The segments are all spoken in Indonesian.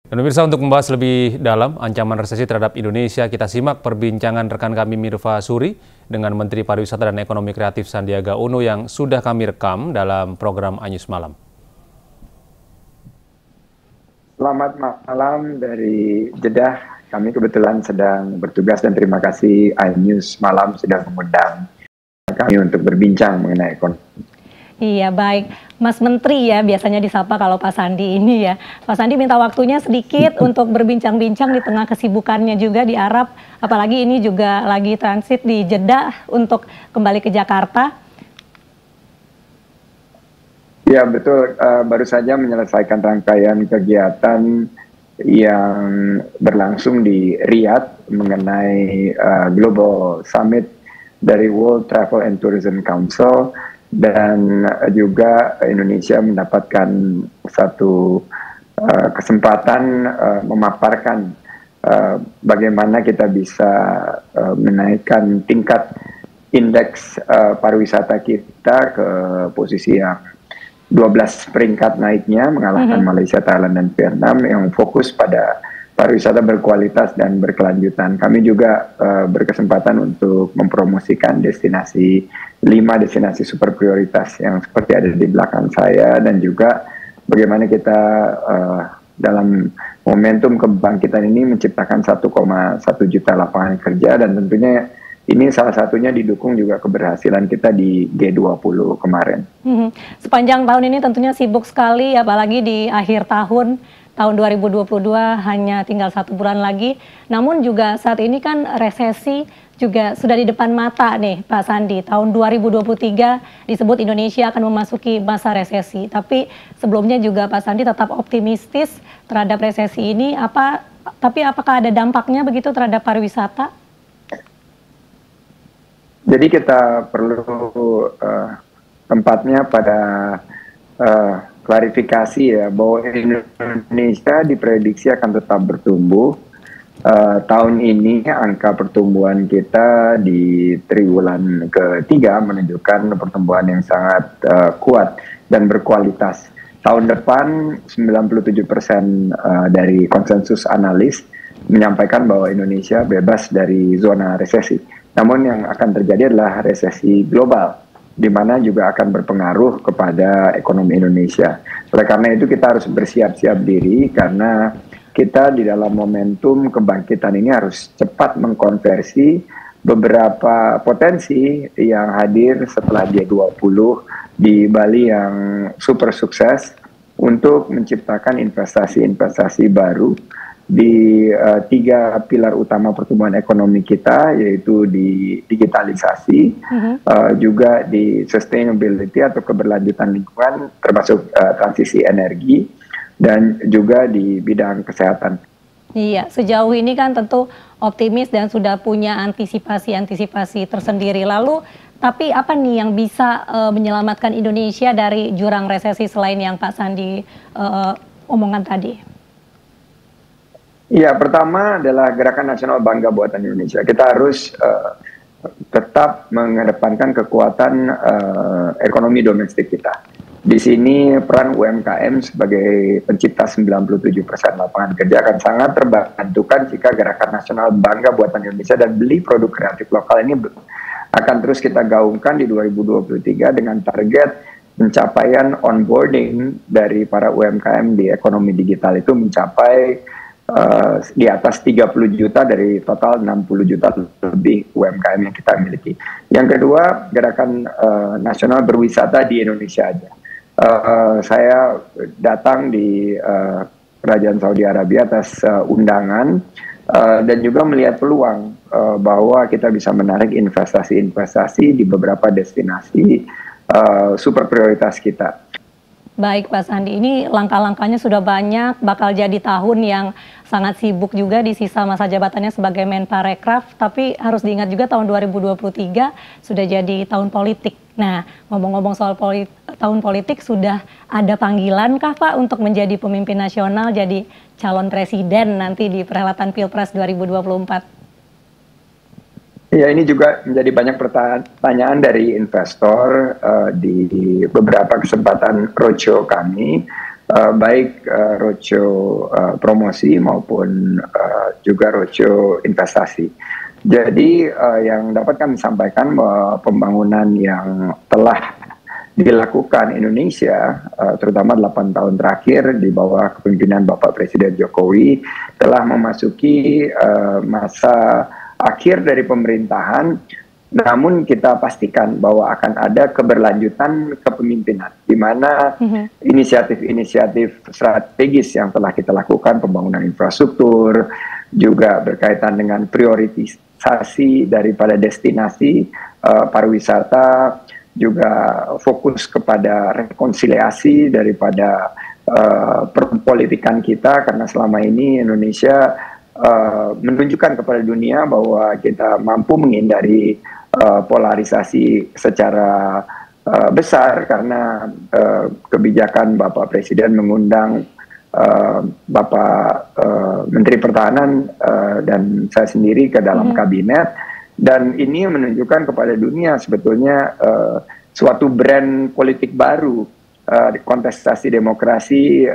Dan pemirsa, untuk membahas lebih dalam ancaman resesi terhadap Indonesia, kita simak perbincangan rekan kami Mirva Suri dengan Menteri Pariwisata dan Ekonomi Kreatif Sandiaga Uno yang sudah kami rekam dalam program Anyus Malam. Selamat malam dari Jeddah. Kami kebetulan sedang bertugas dan terima kasih Anyus Malam sudah mengundang kami untuk berbincang mengenai ekonomi. Iya, baik. Mas Menteri ya, biasanya disapa kalau Pak Sandi ini ya. Pak Sandi minta waktunya sedikit untuk berbincang-bincang di tengah kesibukannya juga di Arab. Apalagi ini juga lagi transit di Jeddah untuk kembali ke Jakarta. Ya betul, baru saja menyelesaikan rangkaian kegiatan yang berlangsung di Riyadh mengenai Global Summit dari World Travel and Tourism Council. Dan juga Indonesia mendapatkan satu kesempatan memaparkan bagaimana kita bisa menaikkan tingkat indeks pariwisata kita ke posisi yang 12 peringkat naiknya, mengalahkan Malaysia, Thailand, dan Vietnam yang fokus pada pariwisata berkualitas dan berkelanjutan. Kami juga berkesempatan untuk mempromosikan 5 destinasi super prioritas yang seperti ada di belakang saya, dan juga bagaimana kita dalam momentum kebangkitan ini menciptakan 1,1 juta lapangan kerja, dan tentunya ini salah satunya didukung juga keberhasilan kita di G20 kemarin. Sepanjang tahun ini tentunya sibuk sekali, apalagi di akhir tahun 2022 hanya tinggal 1 bulan lagi. Namun juga saat ini kan resesi juga sudah di depan mata nih Pak Sandi. Tahun 2023 disebut Indonesia akan memasuki masa resesi. Tapi sebelumnya juga Pak Sandi tetap optimistis terhadap resesi ini. Tapi apakah ada dampaknya begitu terhadap pariwisata? Jadi kita perlu tempatnya pada klarifikasi ya, bahwa Indonesia diprediksi akan tetap bertumbuh. Tahun ini angka pertumbuhan kita di triwulan ketiga menunjukkan pertumbuhan yang sangat kuat dan berkualitas. Tahun depan 97% dari konsensus analis menyampaikan bahwa Indonesia bebas dari zona resesi. Namun yang akan terjadi adalah resesi global, di mana juga akan berpengaruh kepada ekonomi Indonesia. Oleh karena itu kita harus bersiap-siap diri, karena kita di dalam momentum kebangkitan ini harus cepat mengkonversi beberapa potensi yang hadir setelah G20 di Bali yang super sukses untuk menciptakan investasi-investasi baru di 3 pilar utama pertumbuhan ekonomi kita, yaitu di digitalisasi, juga di sustainability atau keberlanjutan lingkungan, termasuk transisi energi, dan juga di bidang kesehatan. Iya, sejauh ini kan tentu optimis dan sudah punya antisipasi tersendiri. Lalu, tapi apa nih yang bisa menyelamatkan Indonesia dari jurang resesi selain yang Pak Sandi omongkan tadi? Ya, pertama adalah Gerakan Nasional Bangga Buatan Indonesia. Kita harus tetap mengedepankan kekuatan ekonomi domestik kita. Di sini peran UMKM sebagai pencipta 97% lapangan kerja akan sangat terbantukan jika Gerakan Nasional Bangga Buatan Indonesia dan Beli Produk Kreatif Lokal ini akan terus kita gaungkan di 2023 dengan target pencapaian onboarding dari para UMKM di ekonomi digital itu mencapai di atas 30 juta dari total 60 juta lebih UMKM yang kita miliki. Yang kedua, Gerakan Nasional Berwisata di Indonesia aja. Saya datang di Kerajaan Saudi Arabia atas undangan dan juga melihat peluang bahwa kita bisa menarik investasi-investasi di beberapa destinasi super prioritas kita. Baik Pak Sandi, ini langkah-langkahnya sudah banyak, bakal jadi tahun yang sangat sibuk juga di sisa masa jabatannya sebagai Menparekraf, tapi harus diingat juga tahun 2023 sudah jadi tahun politik. Nah, ngomong-ngomong soal tahun politik, sudah ada panggilan kah Pak untuk menjadi pemimpin nasional, jadi calon presiden nanti di perhelatan Pilpres 2024? Ya, ini juga menjadi banyak pertanyaan dari investor di beberapa kesempatan roadshow kami. baik roadshow promosi maupun juga roadshow investasi. Jadi yang dapat kami sampaikan bahwa pembangunan yang telah dilakukan Indonesia, terutama 8 tahun terakhir di bawah kepemimpinan Bapak Presiden Jokowi, telah memasuki masa akhir dari pemerintahan. Namun kita pastikan bahwa akan ada keberlanjutan kepemimpinan, di mana inisiatif-inisiatif strategis yang telah kita lakukan, pembangunan infrastruktur, juga berkaitan dengan prioritisasi daripada destinasi pariwisata, juga fokus kepada rekonsiliasi daripada perpolitikan kita, karena selama ini Indonesia menunjukkan kepada dunia bahwa kita mampu menghindari polarisasi secara besar, karena kebijakan Bapak Presiden mengundang Bapak Menteri Pertahanan dan saya sendiri ke dalam kabinet, dan ini menunjukkan kepada dunia sebetulnya suatu brand politik baru, kontestasi demokrasi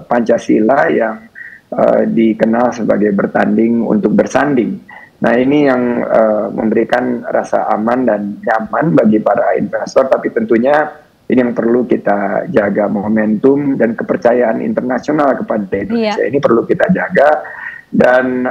Pancasila yang dikenal sebagai bertanding untuk bersanding. Nah, ini yang memberikan rasa aman dan nyaman bagi para investor, tapi tentunya ini yang perlu kita jaga, momentum dan kepercayaan internasional kepada Indonesia. Ini perlu kita jaga, dan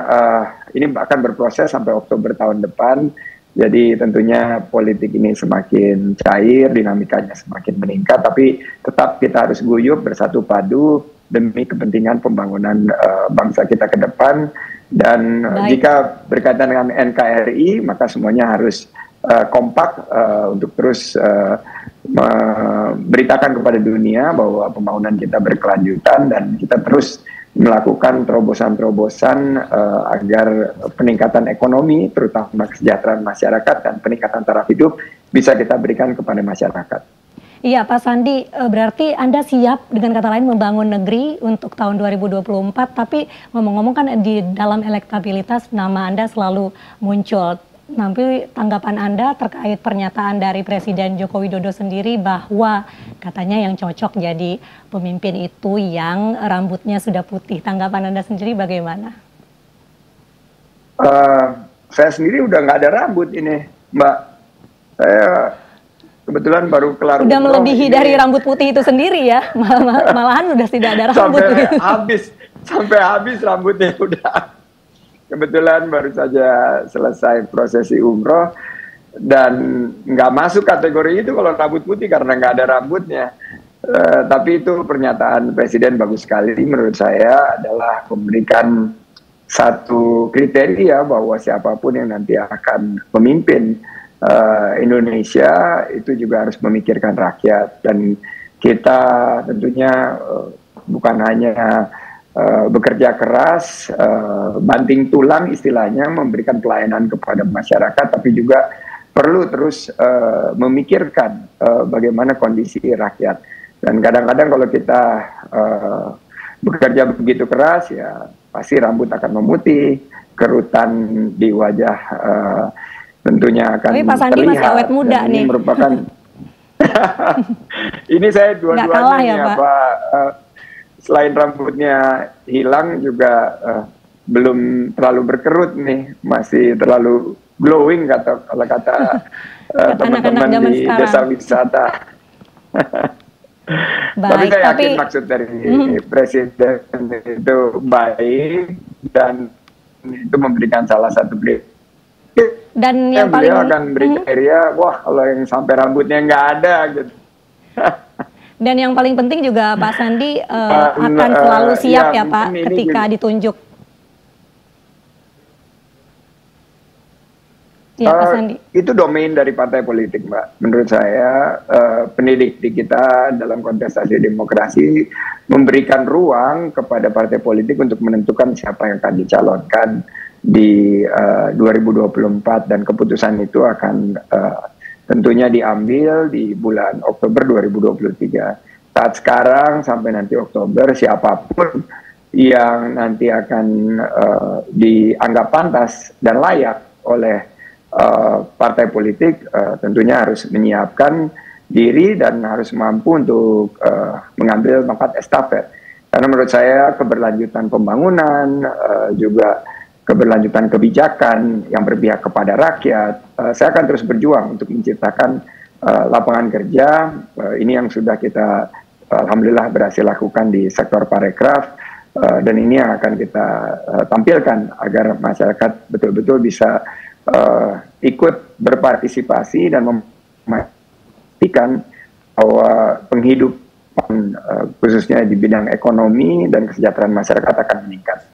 ini akan berproses sampai Oktober tahun depan. Jadi tentunya politik ini semakin cair, dinamikanya semakin meningkat, tapi tetap kita harus guyup bersatu padu demi kepentingan pembangunan bangsa kita ke depan. Dan jika berkaitan dengan NKRI, maka semuanya harus kompak untuk terus memberitakan kepada dunia bahwa pembangunan kita berkelanjutan, dan kita terus melakukan terobosan-terobosan agar peningkatan ekonomi, terutama kesejahteraan masyarakat dan peningkatan taraf hidup, bisa kita berikan kepada masyarakat. Iya, Pak Sandi, berarti Anda siap dengan kata lain membangun negeri untuk tahun 2024, tapi ngomong-ngomong kan di dalam elektabilitas nama Anda selalu muncul. Nanti tanggapan Anda terkait pernyataan dari Presiden Joko Widodo sendiri bahwa katanya yang cocok jadi pemimpin itu yang rambutnya sudah putih. Tanggapan Anda sendiri bagaimana? Saya sendiri udah nggak ada rambut ini, Mbak. Saya kebetulan baru kelar. Udah melebihi dari rambut putih itu sendiri ya, malahan udah tidak ada rambut. Sampai habis rambutnya udah. Kebetulan baru saja selesai prosesi umroh dan nggak masuk kategori itu kalau rambut putih karena nggak ada rambutnya. Tapi itu pernyataan Presiden bagus sekali menurut saya, adalah memberikan satu kriteria bahwa siapapun yang nanti akan memimpin Indonesia itu juga harus memikirkan rakyat, dan kita tentunya bukan hanya bekerja keras, banting tulang istilahnya, memberikan pelayanan kepada masyarakat, tapi juga perlu terus memikirkan bagaimana kondisi rakyat. Dan kadang-kadang kalau kita bekerja begitu keras, ya pasti rambut akan memutih, kerutan di wajah tentunya akan terlihat. Tapi Pak Sandi masih awet muda nih. Ini merupakan ini saya dua-duanya ya, Pak. Selain rambutnya hilang juga belum terlalu berkerut nih, masih terlalu glowing kalau kata teman-teman di desa wisata. Tapi saya yakin maksud dari Presiden itu baik, dan itu memberikan salah satu dan yang paling akan beri kriteria, wah kalau yang sampai rambutnya nggak ada gitu. Dan yang paling penting juga Pak Sandi akan selalu siap ya Pak ketika ditunjuk. Ya, Pak Sandi. Itu domain dari partai politik, Mbak. Menurut saya pendidik di kita dalam kontestasi demokrasi memberikan ruang kepada partai politik untuk menentukan siapa yang akan dicalonkan di 2024, dan keputusan itu akan tentunya diambil di bulan Oktober 2023. Saat sekarang sampai nanti Oktober, siapapun yang nanti akan dianggap pantas dan layak oleh partai politik tentunya harus menyiapkan diri dan harus mampu untuk mengambil tempat estafet. Karena menurut saya keberlanjutan pembangunan, juga keberlanjutan kebijakan yang berpihak kepada rakyat, saya akan terus berjuang untuk menciptakan lapangan kerja. Ini yang sudah kita alhamdulillah berhasil lakukan di sektor parekraf, dan ini yang akan kita tampilkan agar masyarakat betul-betul bisa ikut berpartisipasi dan memastikan bahwa penghidupan khususnya di bidang ekonomi dan kesejahteraan masyarakat akan meningkat.